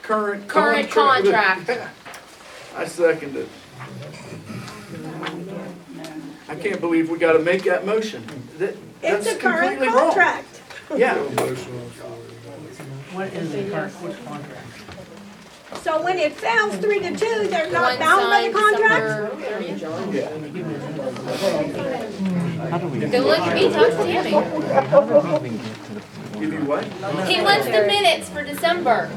current contract. I second it. I can't believe we gotta make that motion. It's That's a current completely wrong. contract. Yeah, What is the current, which contract? So when it fails 3-2, they're One not bound by the signed contract? December 30th. Don't look at me, talk to Tammy. give you what? He wants the minutes for December.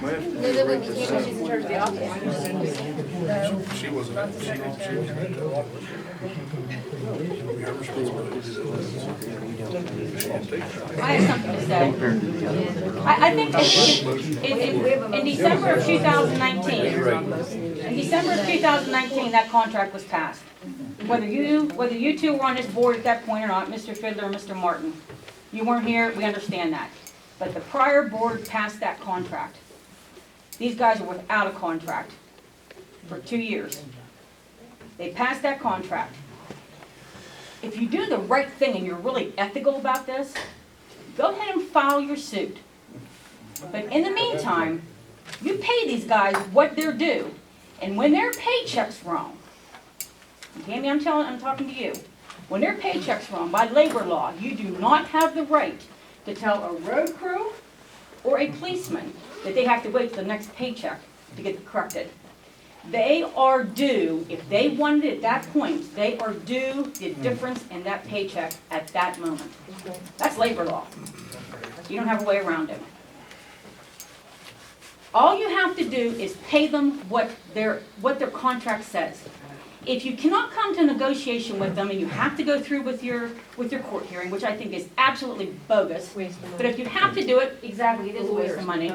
No, that would be Tammy, she's in charge of the office. She wasn't, she wasn't. We have responsibilities. I have something to say. I think that in December of 2019, in December of 2019, that contract was passed. Whether you two were on this board at that point or not, Mr. Fiddler and Mr. Martin, you weren't here, we understand that. But the prior board passed that contract. These guys are without a contract for 2 years. They passed that contract. If you do the right thing and you're really ethical about this, go ahead and file your suit. But in the meantime, you pay these guys what they're due. And when their paycheck's wrong, Tammy, I'm talking to you. When their paycheck's wrong, by labor law, you do not have the right to tell a road crew or a policeman that they have to wait till the next paycheck to get it corrected. They are due, if they wanted it at that point, they are due the difference in that paycheck at that moment. That's labor law. You don't have a way around it. All you have to do is pay them what their contract says. If you cannot come to negotiation with them and you have to go through with your court hearing, which I think is absolutely bogus, but if you have to do it, exactly, it is a waste of money.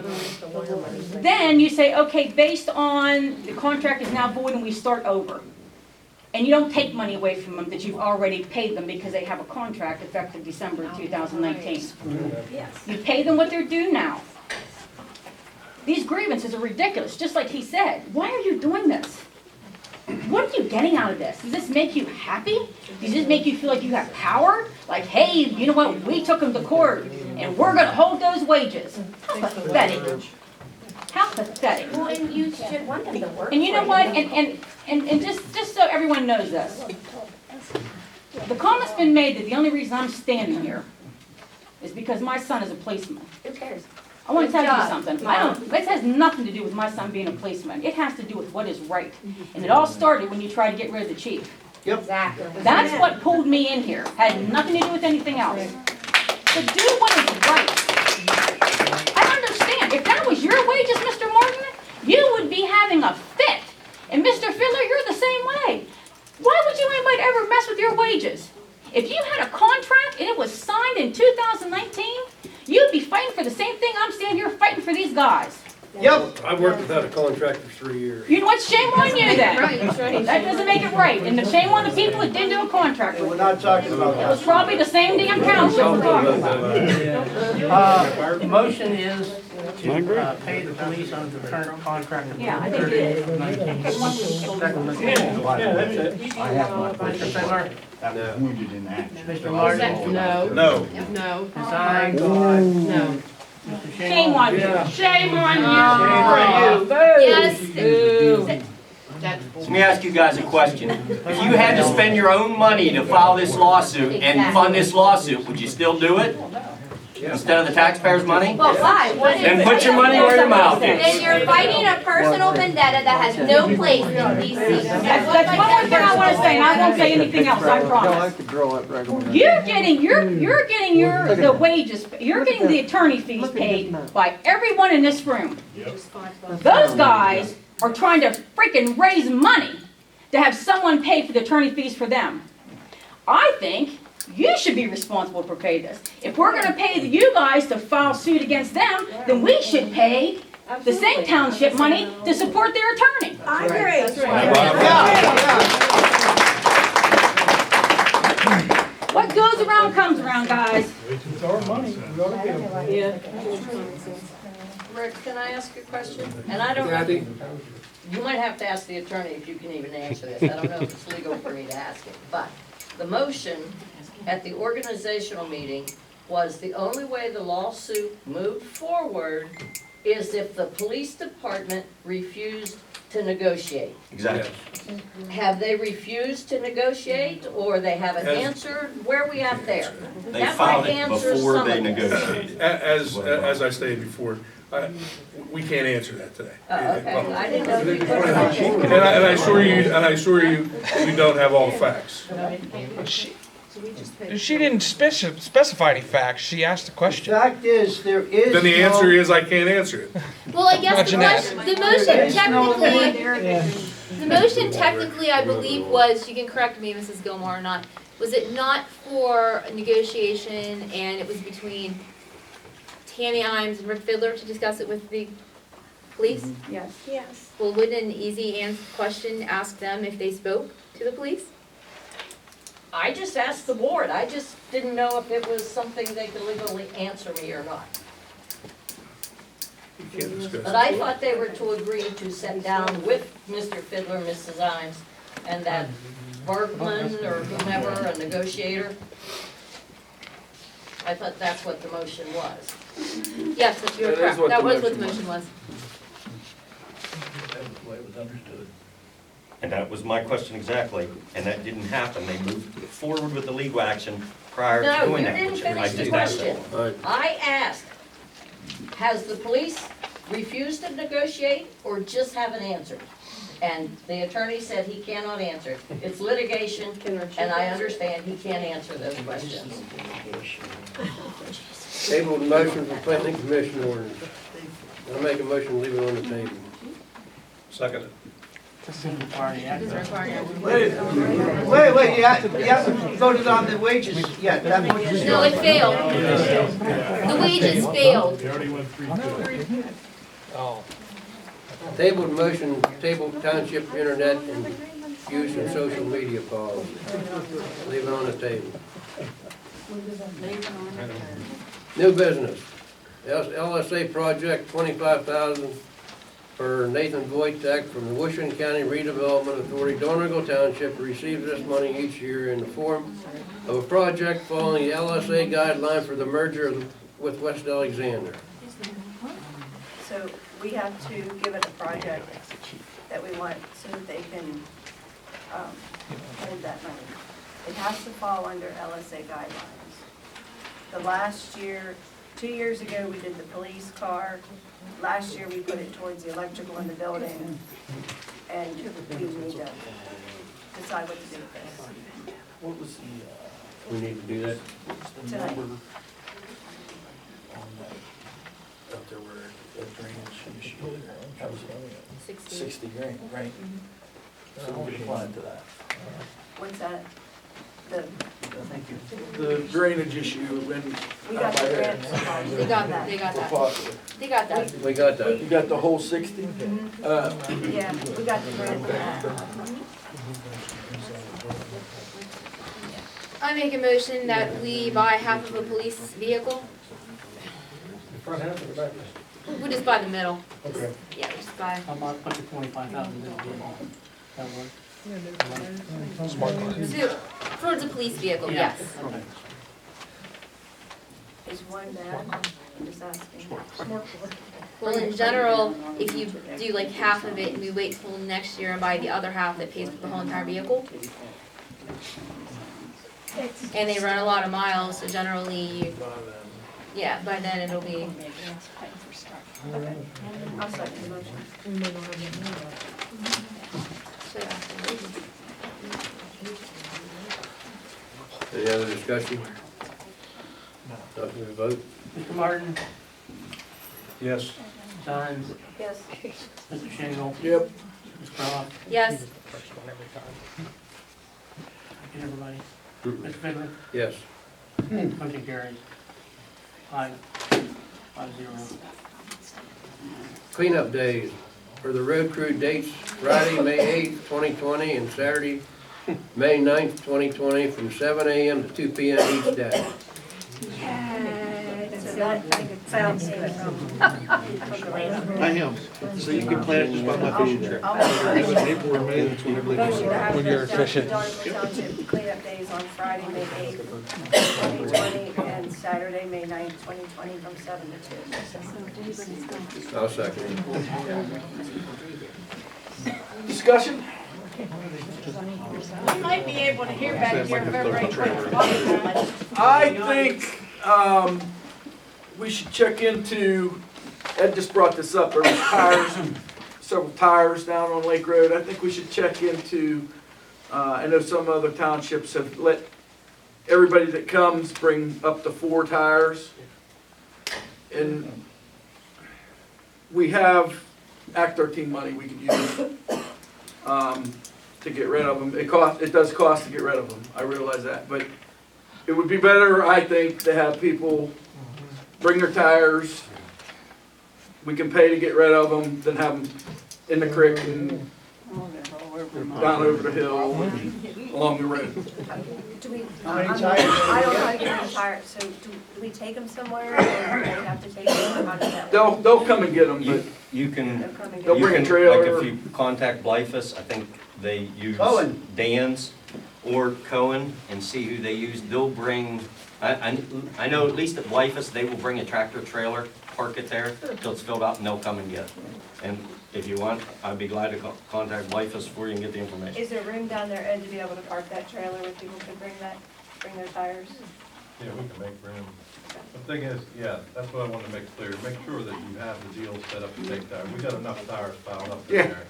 Then you say, okay, based on the contract is now void and we start over. And you don't take money away from them that you've already paid them because they have a contract effective December 2019. Yes. You pay them what they're due now. These grievances are ridiculous, just like he said. Why are you doing this? What are you getting out of this? Does this make you happy? Does this make you feel like you have power? Like, hey, you know what? We took them to court and we're going to hold those wages. How pathetic. How pathetic. Well, and you should want them to work. And you know for what? And just so everyone knows this. The comment's been made that the only reason I'm standing here is because my son is a policeman. Who cares? I want to tell Good you job. something. This has nothing to do with my son being a policeman. It has to do with what is right. And it all started when you tried to get rid of the chief. Exactly. That's what pulled me in here. Had nothing to do with anything else. So do what is right. I understand. If that was your wages, Mr. Martin, you would be having a fit. And Mr. Fiddler, you're the same way. Why would you anybody ever mess with your wages? If you had a contract and it was signed in 2019, you'd be fighting for the same thing I'm standing here fighting for these guys. Yep. I've worked without a contract for 3 years. You know what? Shame on you then. Right, that's right. That doesn't make it right. And the shame on the people that didn't do a contract with We're you. not talking about It was that. probably the same damn township we're talking about. The motion is to pay the police under the current contract. Yeah, I think it is. Second, Mr. Fiddler, Mr. Martin, No. No. Design, No. Mr. Shame on you. Shame on you. Yes. Let me ask you guys a question. If you had to spend your own money to file this lawsuit and fund this lawsuit, would you still do it? Instead of the taxpayers' money? Well, why? What is Then put your money where your mouth is. Then you're fighting a personal vendetta that has no place in DC. That's one more thing I want to say, and I won't say anything else, I promise. You're getting the wages, you're getting the attorney fees paid by everyone in this room. Those guys are trying to freaking raise money to have someone pay for the attorney fees for them. I think you should be responsible for pay this. If we're gonna pay you guys to file suit against them, then we should pay the same township money to support their attorney. I agree. What goes around comes around, guys. It's our money. We ought to get them. Rick, can I ask a question? And I don't know, you might have to ask the attorney if you can even answer this. I don't know if it's legal for me to ask it. But the motion at the organizational meeting was the only way the lawsuit moved forward is if the police department refused to negotiate. Exactly. Have they refused to negotiate, or they haven't Has- answered? Where are we at there? They That filed might it answer before some they of this. negotiated. As I stated before, we can't answer that today. Oh, okay, I didn't know if we put it on. And I assure you, we don't have all the facts. She didn't specify any facts, she asked a The question. fact is, there is Then the no- answer is I can't answer it. Well, I guess Jeanette. the motion technically, I believe, was, you can correct me, Mrs. Gilmore, or not, was it not for a negotiation and it was between Tammy Imes and Rick Fiddler to discuss it with the police? Yes. Yes. Well, wouldn't an easy question ask them if they spoke to the police? I just asked the board, I just didn't know if it was something they could legally answer me or not. You can't discuss But it. I thought they were to agree to sit down with Mr. Fiddler, Mrs. Imes, and that Berkman or whomever, a negotiator. I thought that's what the motion was. Yes, you That were is correct, what that the was what the motion motion was. And that was my question exactly, and that didn't happen. They moved forward with the legal action prior to No, you doing that. didn't which I finish the did question. All right. I asked, has the police refused to negotiate or just haven't answered? And the attorney said he cannot answer. It's litigation, and I understand he can't answer those questions. Table motion for planning commission ordinance. I'll make a motion to leave it on the table. Second. Already This is acted. required. Wait, you haven't voted on the wages yet. That motion- No, it failed. The wages failed. Oh. Table motion, table township internet and use and social media policy. Leave it on the table. New business. LSA project, 25,000 for Nathan Voitek from the Washington County Redevelopment Authority. Donegal Township receives this money each year in the form of a project following the LSA guideline for the merger with West Alexander. So we have to give it a project that we want so that they can hold that money. It has to fall under LSA guidelines. The last year, 2 years ago, we did the police car. Last year, we put it towards the electrical in the building. And we need to decide what to do with this We need to do that. tonight. Up there where that drainage issue there. That was 60. grand, right? So we could apply to that. What's that? The, The drainage issue when. we got the grant. They got that, they got that. They got that. We got that. You got the whole 60? Yeah, we got the grant for that. I make a motion that we buy half of a police vehicle. Front half or the back? We'll just buy the middle. Okay. Yeah, we'll just buy. How about put the 25,000 in the deal? That work? Smart money. So, towards a police vehicle, Yeah. yes. Okay. Is one bad? I'm just asking. Well, in general, if you do like half of it and we wait till next year and buy the other half that pays for the whole entire vehicle, and they run a lot of miles, so generally, yeah, by then it'll be. I'll second the motion. So, yeah. Any other discussion? Nothing to vote? Mr. Martin, Yes. Ms. Imes, Yes. Mr. Shingle, Yep. Ms. Croft, Yes, and everybody. Mr. Fiddler, Yes. motion carries. 5-0. Cleanup days for the road crew dates Friday, May 8th, 2020, and Saturday, May 9th, 2020, from 7 a.m. to 2 p.m. each day. So that sounds good. I am, so you can plan it just by my fishing trip. April or May, that's whenever they Motion to have When you're the fishing. Donegal Township cleanup days on Friday, May 8th, 2020, and Saturday, Saturday, May 9th, 2020, from 7 to 2. I'll second it. Discussion? We might be able to hear back here very quick. I think, we should check into, Ed just brought this up, there was tires, several tires down on Lake Road. I think we should check into, I know some other townships have let everybody that comes bring up to 4 tires. And we have Act 13 money we could use, to get rid of them. It does cost to get rid of them, I realize that, but it would be better, I think, to have people bring their tires. We can pay to get rid of them than have them in the creek and down over the hill and along the road. Do we, How many I tires? don't know how to get them tires, so do we take them somewhere, or do they have to take them, or how does that work? They'll come and get them, but You can, They'll come and They'll get bring a like trailer. if you contact Blyphus, I think they use Cohen. Dan's or Cohen and see who they use. They'll bring, I know at least at Blyphus, they will bring a tractor trailer, park it there till it's filled out and they'll come and get it. And if you want, I'd be glad to contact Blyphus for you and get the information. Is there room down there, Ed, to be able to park that trailer where people can bring their tires? Yeah, we can make room. The thing is, yeah, that's what I wanted to make clear. Make sure that you have the deal set up to take tires. We got enough tires piled up in Yeah. there.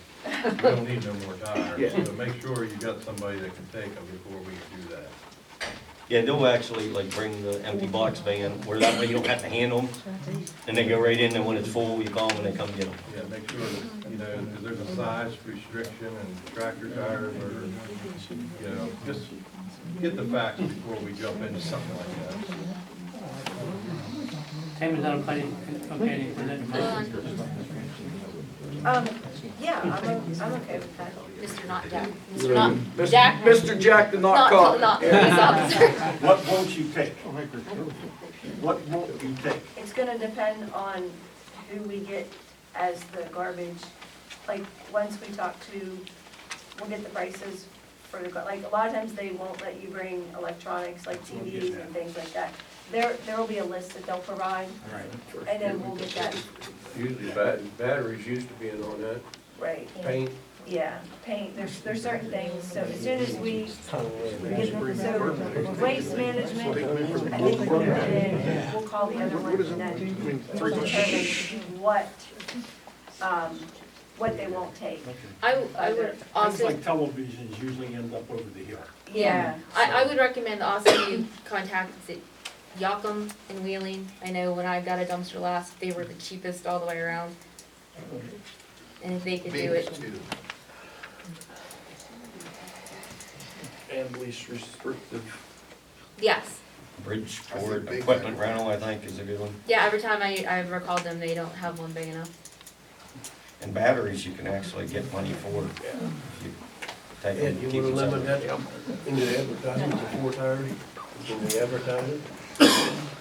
We don't need no more tires. Yeah. So make sure you got somebody that can take them before we do that. Yeah, they'll actually like bring the empty box van where that way you don't have to handle them. And they go right in and when it's full, you call them and they come get them. Yeah, make sure that, you know, because there's a size restriction and tractor tires are, you know, just get the facts before we jump into something like that. Tim, is that okay to present? Yeah, I'm okay with that. Mr. Not Jack. Mr. Not Jack. Mr. Jack the Not, Not Caught. not police officer. What won't you take? What won't you take? It's gonna depend on who we get as the garbage. Like, once we talk to, we'll get the prices for the, like, a lot of times they won't let you bring electronics, like TVs and things like that. There'll be a list that they'll provide, and then we'll get that, Usually batteries used to be in on that, right. paint. Yeah, paint, there's certain things, so as soon as we get them, so waste management, I think we're good, and we'll call the other one, and then we'll determine what they won't take. I would Things also, like televisions usually end up over the hill. Yeah. I would recommend also you contact, is it Yakum and Wheeling? I know when I got a dumpster last, they were the cheapest all the way around. And if they could do it, And least restrictive. yes. Bridgeport equipment rental, I think, is a good one. Yeah, every time I've ever called them, they don't have one big enough. And batteries you can actually get money for if you take them. Ed, you keep wanna them limit separate. that into the advertising to 4 tires? Can we advertise it?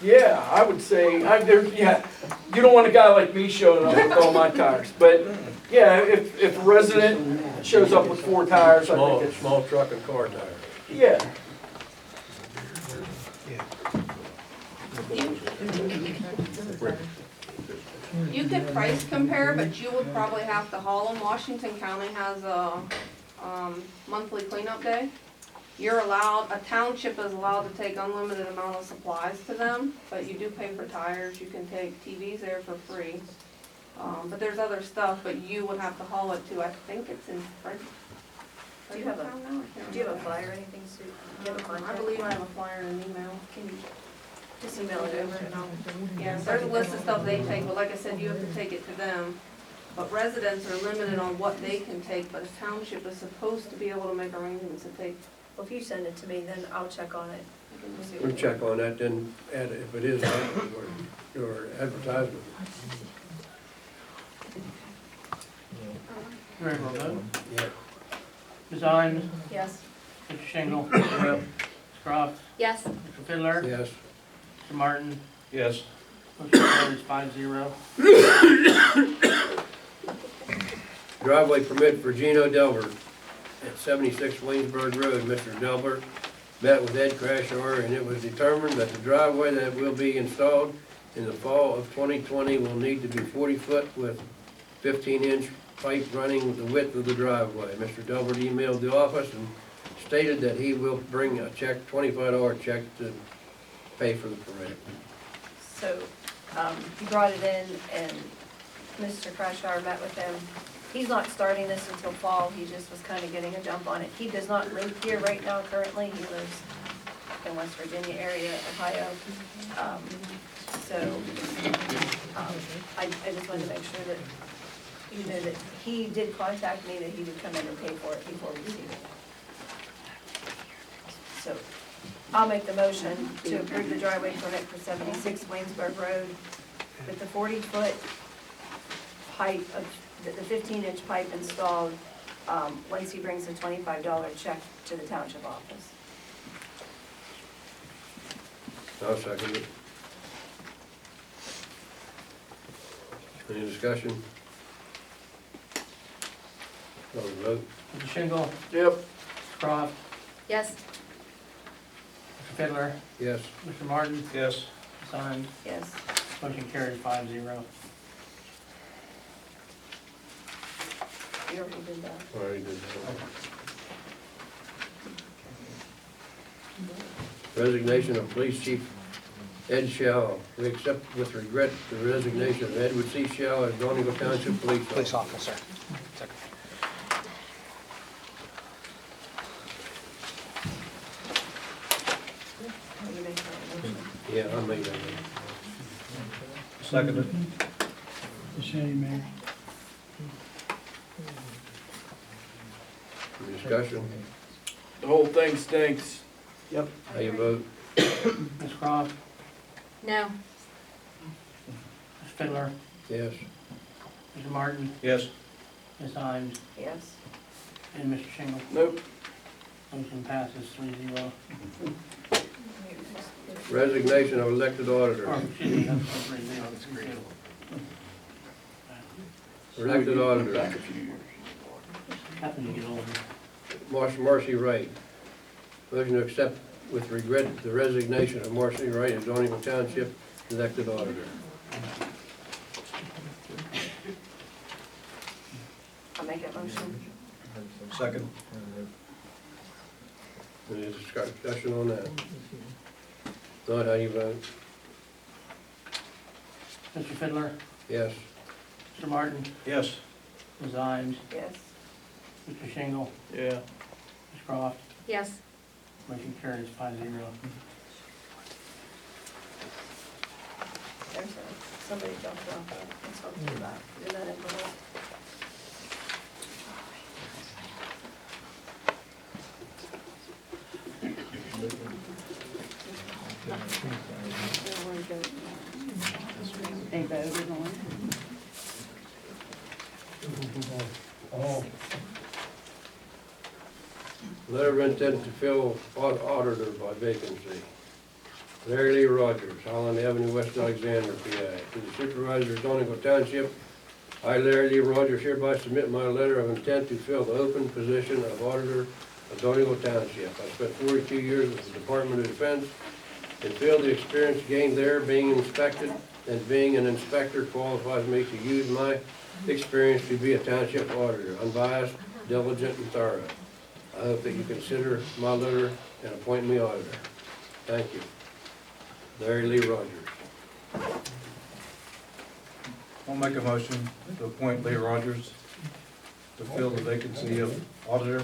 Yeah, I would say, you don't want a guy like me showing up with all my tires, but, yeah, if a resident shows up with 4 tires, I think it's, Small truck and car tires. yeah. You could price compare, but you would probably have to haul them. Washington County has a, monthly cleanup day. You're allowed, a township is allowed to take unlimited amount of supplies to them, but you do pay for tires, you can take TVs there for free. But there's other stuff, but you would have to haul it to, I think it's in Fred. Do you have a- Fredericktown now? I can't Do you have a remember. flyer or anything, Sue? Do you have a I contact? believe I have a flyer and an email. Can you just email it over and I'll. Yeah, there's a list of stuff they take, but like I said, you have to take it to them. But residents are limited on what they can take, but a township is supposed to be able to make arrangements to take. Well, if you send it to me, then I'll check on it. We'll see what- We'll check on that, then add it if it is, your advertisement. Very well done. Yeah. Ms. Owens, Yes. Mr. Shingle, Yep. Mr. Croft, Yes. Mr. Fiddler, Yes. Mr. Martin, Yes. motion carries 5-0. Driveway permit for Gino Delbert at 76 Waynesburg Road. Mr. Delbert met with Ed Crashar, and it was determined that the driveway that will be installed in the fall of 2020 will need to be 40 foot with 15-inch pipe running the width of the driveway. Mr. Delbert emailed the office and stated that he will bring a check, $25 check to pay for the permit. So, he brought it in and Mr. Crashar met with him. He's not starting this until fall, he just was kind of getting a jump on it. He does not live here right now currently, he lives in West Virginia area, Ohio. I just wanted to make sure that you know that he did contact me, that he would come in and pay for it before we receive it. So, I'll make the motion to approve the driveway permit for 76 Waynesburg Road with the 40-foot pipe of, the 15-inch pipe installed, once he brings a $25 check to the township office. I'll second it. Any discussion? Call the vote. Mr. Shingle, Yep. Mr. Croft, Yes, Mr. Fiddler, Yes. Mr. Martin, Yes. Ms. Hynes. Yes. Motion carries 5-0. You already did that. Already did that. Resignation of Police Chief Ed Shell. We accept with regret the resignation of Edward C. Shell as Donegal Township Police Officer. Will you make that motion? Yeah, I made that. Second it. Any discussion? The whole thing stinks. How you vote? Ms. Croft, no, Mr. Fiddler, Yes. Mr. Martin, Yes. Ms. Hynes, Yes. and Mr. Shingle. Nope. Motion passes 3-0. Resignation of elected Or, auditor. excuse me, that's 3-0. Elected auditor. Back a few years. Happen to get older. Marcy Wright. Motion to accept with regret the resignation of Marcy Wright as Donegal Township elected auditor. I'll make that motion. Second. Any discussion on that? Not, how you vote? Mr. Fiddler, Yes. Mr. Martin, Yes. Ms. Hynes, Yes. Mr. Shingle, Yeah. Ms. Croft. yes. Motion carries 5-0. There's somebody jumped off that. Let's hope they're back. Did that envelope? They voted on Letter of intent to fill auditor by vacancy. Larry Lee Rogers, Holland Avenue, West Alexander, PA. To the supervisor of Donegal Township, I, Larry Lee Rogers, hereby submit my letter of intent to fill the open position of auditor of Donegal Township. I spent 42 years with the Department of Defense and feel the experience gained there being inspected and being an inspector qualifies me to use my experience to be a township auditor, unbiased, diligent, and thorough. I hope that you consider my letter and appoint me auditor. Thank you. Larry Lee Rogers. I'll make a motion to appoint Lee Rogers to fill the vacancy of auditor.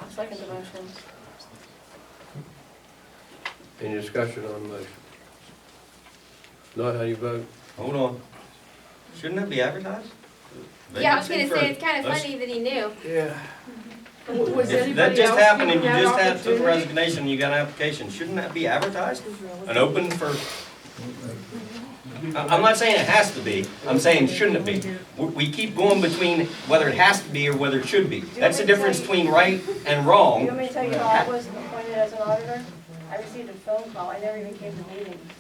I'll second the motion. Any discussion on the motion? Not, how you vote? Hold on. Shouldn't that be advertised? Yeah, I was gonna Vacancy say, for- it's kinda let's- funny that he knew. Yeah. Was If that anybody just else happened and you given that just had, took a opportunity? resignation, you got an application, shouldn't that be advertised? And open for, I'm not saying it has to be, I'm saying shouldn't it be? We keep going between whether it has to be or whether it should be. That's the difference between right and You wrong. want me to tell you how I was appointed as an auditor? I received a phone call, I never even came to meetings.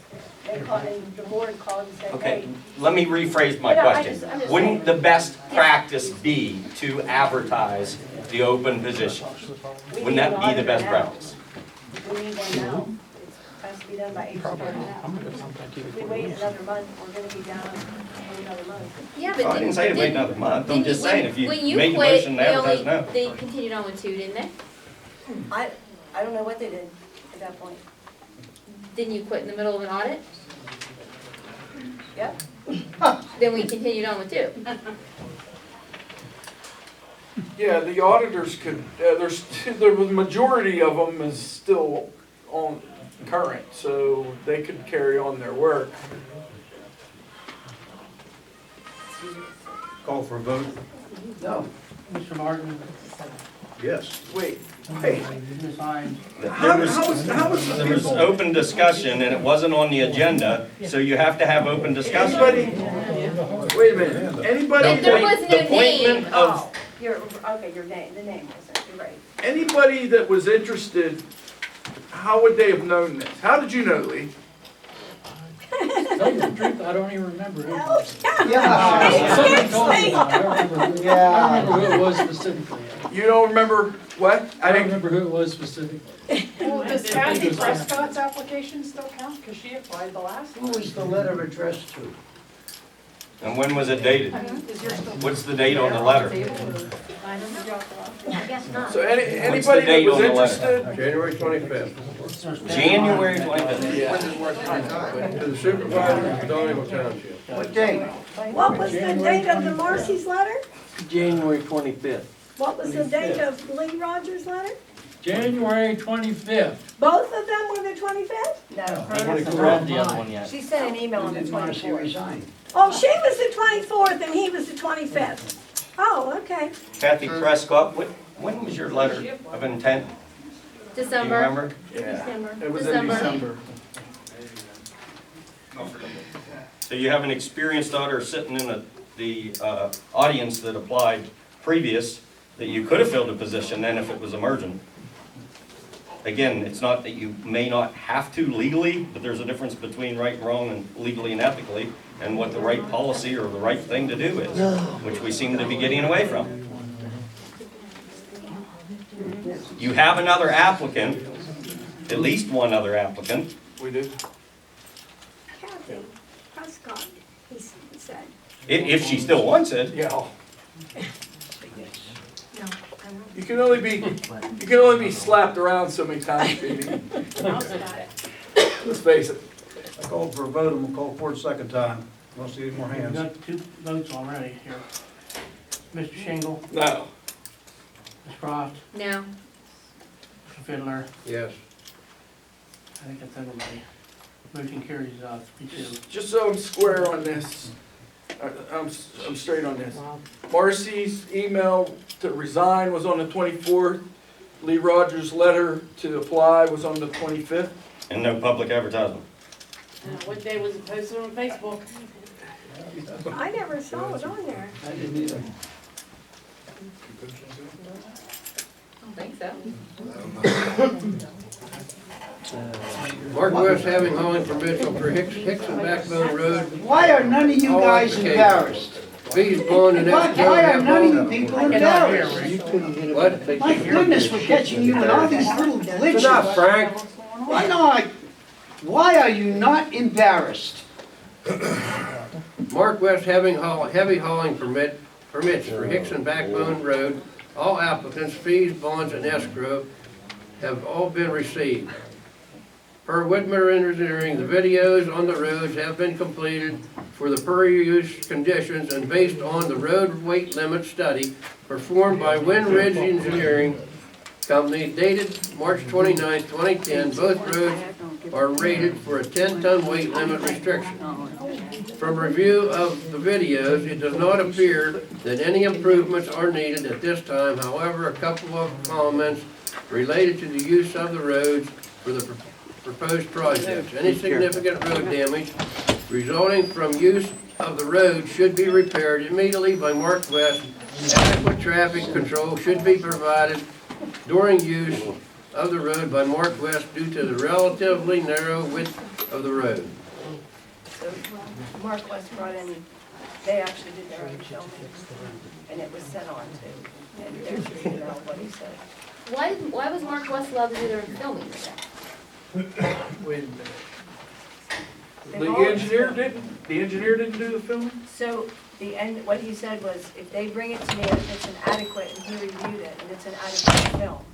and call, and the board called and said, Okay, hey. let me rephrase my No, question. I'm just Wouldn't saying. the best practice be to advertise the open position? We Wouldn't need that an be the auditor best now. practice? We need one now. It has to be done by April 3rd. If we wait another month, we're gonna be down for another month. Yeah, but Oh, I didn't say to wait another month, I'm didn't just you- saying, if you when you made the quit, motion to advertise now. They continued on with two, didn't they? I don't know what they did at that point. Didn't you quit in the middle of an audit? Yep. Then we continued on with two. Yeah, the auditors could, the majority of them is still on current, so they could carry on their work. Call for a vote? No. Mr. Martin, Yes. Wait, Ms. Hines, There was open discussion and it wasn't on the agenda, so you have to have open discussion. anybody, wait a minute, anybody, But there wasn't The a name. appointment of, Your name, the name wasn't, you're right. anybody that was interested, how would they have known this? How did you know, Lee? Tell you the truth, I don't even remember who it was. Yeah. Somebody told me about it. I don't remember. I don't remember who it was specifically. You don't remember what? I don't remember who it was specifically. Well, does Kathy Prescott's application still count? Because she applied the last Who one. was the letter addressed to? and when was it dated? Is yours still? What's the date on the letter? I don't know. I guess not. So anybody that date was on the letter? interested, January 25th. January 25th. yeah. To the supervisor of Donegal Township. What date? What was the date of the Marcy's letter? January 25th. What was the date of Lee Rogers' letter? January 25th. Both of them were the 25th? No. Haven't read the other one yet. She sent an email on the 24th. resigned? Oh, she was the 24th and he was the 25th. Oh, okay. Kathy Prescott, when was your letter of intent? Do you December. remember? Yeah, it was in December. December. So you have an experienced auditor sitting in the audience that applied previous, that you could have filled a position then if it was emergent. Again, it's not that you may not have to legally, but there's a difference between right and wrong and legally and ethically, and what the right policy or the right thing to do is, which we seem to be getting away from. You have another applicant, at least one other applicant. We do. Kathy Prescott, he said. If she still wants it. Yeah. No, I won't. You can only be slapped around so many times, Judy. Let's face it. I called for a vote, I'm gonna call for it a second time. Want to see any more we've hands? got two votes already here. Mr. Shingle, No. Ms. Croft, No. Mr. Fiddler, Yes. I think that's everybody. Motion carries 3-2. Just so I'm square on this, I'm straight on this. Marcy's email to resign was on the 24th. Lee Rogers' letter to apply was on the 25th. And no public advertisement. What day was it posted on Facebook? I never saw it on there. I didn't either. I don't think so. Mark West having hauling permits for Hickson Backbone Road. Why are none of you guys embarrassed? Fees bond and Why are none of you people I cannot hear, embarrassed? Rick. What? My goodness, we're catching you in all these little glitches. Enough, Frank. Why are you not embarrassed? Mark West having heavy hauling permits for Hickson Backbone Road. All applicants' fees, bonds, and escrow have all been received. Per Whitmer Engineering, the videos on the roads have been completed for the per-use conditions and based on the road weight limit study performed by Wind Ridge Engineering Company dated March 29, 2010. Both roads are rated for a 10-ton weight limit restriction. From review of the videos, it does not appear that any improvements are needed at this time. However, a couple of comments related to the use of the roads for the proposed projects. Any significant road damage resulting from use of the road should be repaired immediately by Mark West. Adequate traffic control should be provided during use of the road by Mark West due to the relatively narrow width of the road. So Mark West brought in, they actually did their own filming, and it was sent on to, and there's your email, what he said. Why was Mark West allowed to do their filming? Wait a minute. They've The always- engineer didn't do the filming? So the end, what he said was, if they bring it to me and if it's an adequate, and he reviewed it, and it's an adequate film,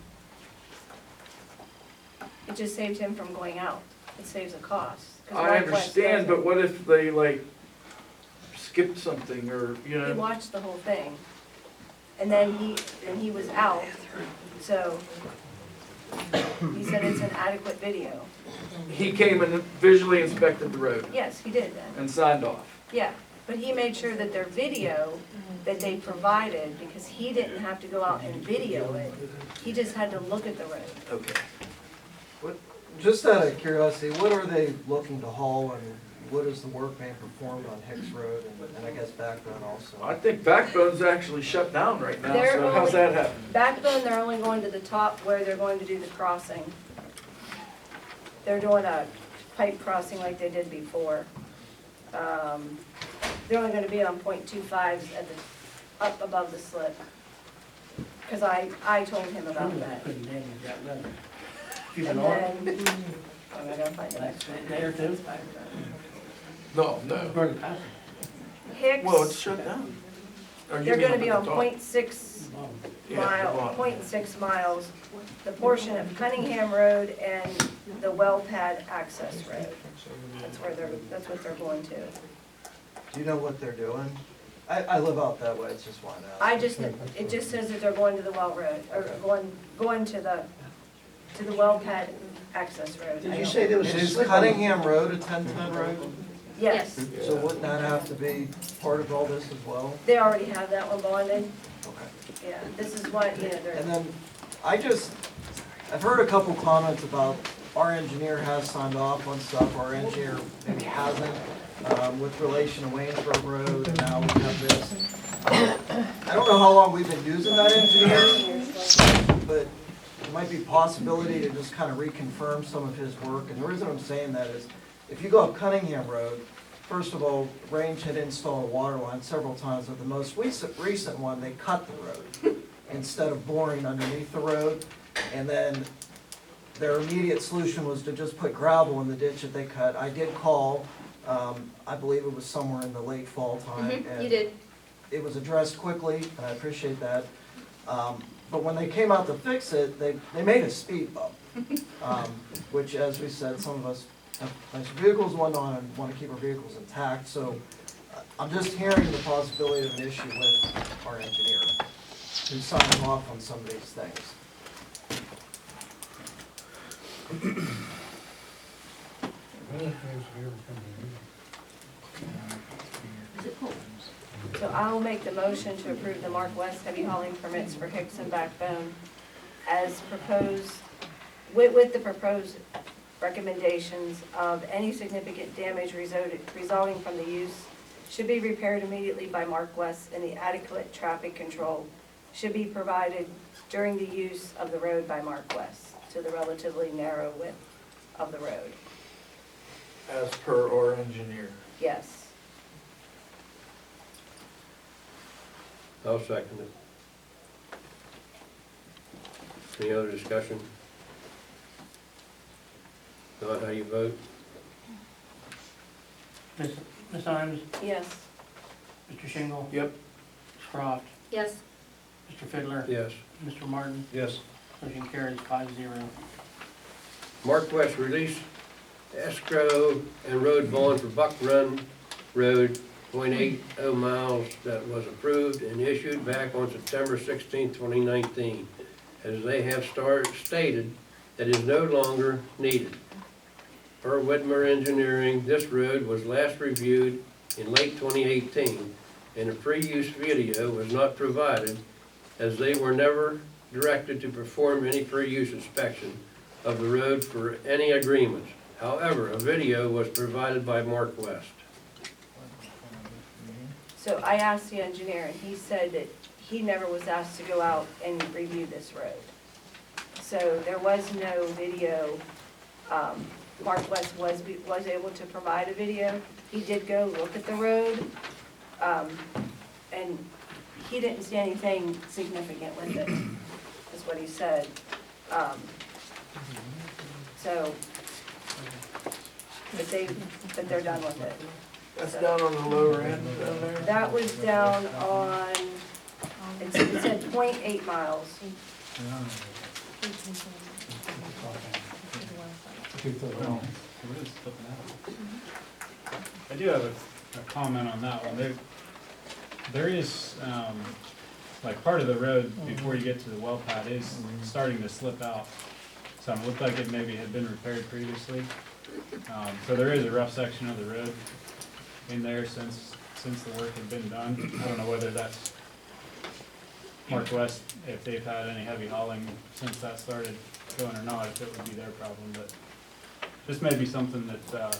it just saves him from going out. It saves a cost. 'Cause I Mark West understand, doesn't. but what if they like skipped something or, you He know? watched the whole thing, and then he was out, so he said it's an adequate video. He came and visually inspected the road Yes, he did then, and signed off. yeah, but he made sure that their video that they provided, because he didn't have to go out and video it, he just had to look at the road. Okay. Just out of curiosity, what are they looking to haul and what is the work being performed on Hicks Road and I guess Backbone also? I think Backbone's actually shut down right now, They're so how's only- that happen? Backbone, they're only going to the top where they're going to do the crossing. They're doing a pipe crossing like they did before. They're only gonna be on .25s at the, up above the slip. Cause I told him about that. Couldn't damage that leather. You And can order, then, I gotta find the next that's there too. No, no. Burn past Hicks, Well, it's shut down. Or you they're mean gonna up be at on the top? .6 Yeah, mile, the bottom. .6 miles, the portion of Cunningham Road and the well pad access road. That's what they're going to. Do you know what they're doing? I live out that way, it's just one out. It just says that they're going to the well road, or going to the well pad access road. Did you say there was a Is slip on? Cunningham Road a 10-ton road? Yes, So wouldn't that have to be part of all this as well? they already have that one bonded, Okay. yeah, this is what, you know, And they're, then, I've heard a couple comments about our engineer has signed off on stuff, our engineer maybe hasn't, with relation to Waynesburg Road, and now we have this. I don't know how long we've been using that engineer, but there might be possibility to just kind of reconfirm some of his work. And the reason I'm saying that is, if you go up Cunningham Road, first of all, Range had installed a water line several times, but the most recent one, they cut the road instead of boring underneath the road. And then their immediate solution was to just put gravel in the ditch that they cut. I did call, I believe it was somewhere in the late fall time. Mhm, and you did. It was addressed quickly, and I appreciate that. But when they came out to fix it, they made a speed bump, which, as we said, some of us have nice vehicles, and whatnot, and want to keep our vehicles intact. So I'm just hearing the possibility of an issue with our engineer, who's signing off on some of these things. so I'll make the motion to approve the Mark West heavy hauling permits for Hicks and Backbone as proposed, with the proposed recommendations of any significant damage resulting from the use should be repaired immediately by Mark West, and the adequate traffic control should be provided during the use of the road by Mark West to the relatively narrow width of the road. As per our engineer. Yes. I'll second it. Any other discussion? Not how you vote? Ms. Imes, Yes. Mr. Shingle, Yep. Ms. Croft, Yes. Mr. Fiddler, Yes. Mr. Martin, Yes. motion carries 5-0. Mark West release escrow and road bond for Buck Run Road, .80 miles, that was approved and issued back on September 16, 2019. As they have stated, that is no longer needed. Per Whitmer Engineering, this road was last reviewed in late 2018, and a pre-use video was not provided, as they were never directed to perform any pre-use inspection of the road for any agreements. However, a video was provided by Mark West. So I asked the engineer, and he said that he never was asked to go out and review this road. So there was no video Mark West was able to provide a video. He did go look at the road, and he didn't see anything significant with it, is what he said. So, but they're done with it. That's down on the lower end down there? That was down on, it said 0.8 miles. I do have a comment on that one. There is, like, part of the road before you get to the well pad is starting to slip out. So it looked like it maybe had been repaired previously. So there is a rough section of the road in there since the work had been done. I don't know whether that's Mark West, if they've had any heavy hauling since that started going or not, if it would be their problem, but this may be something that,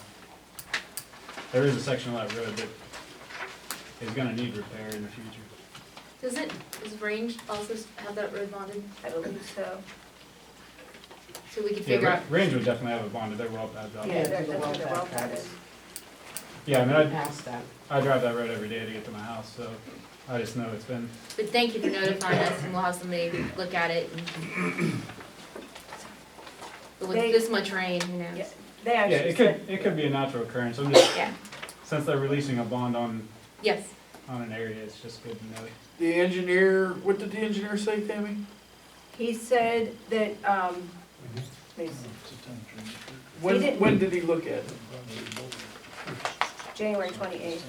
there is a section of that road that is gonna need repair in the future. Does Range also have that road bonded? I believe so. So we could figure Yeah, out, Range would definitely have it bonded, their well pad's out. Yeah, that's where the well pad is. Yeah, I mean, Past that. I drive that road every day to get to my house, so I just know it's been, but thank you for notifying us and we'll have somebody look at it. But with They- this much rain, who knows? Yeah, they yeah, actually said, it could be a natural occurrence. I'm just, Yeah, since they're releasing a bond on yes. an area, it's just good to know. The engineer, what did the engineer say, Tammy? he said that, didn't- When did he look at it? January 28th.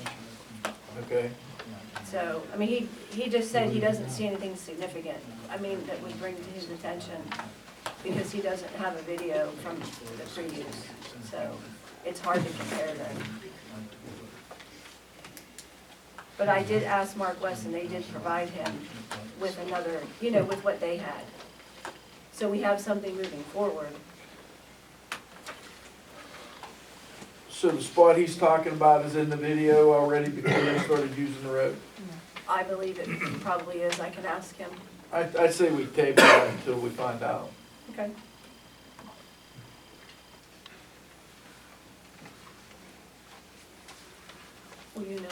Okay. So, I mean, he just said he doesn't see anything significant, I mean, that would bring to his attention, because he doesn't have a video from the previous, so it's hard to compare them. But I did ask Mark West, and they did provide him with another, with what they had. So we have something moving forward. So the spot he's talking about is in the video already before they started using the road? I believe it probably is, I can ask him. I'd say we table that until we find out. Okay. Well, you know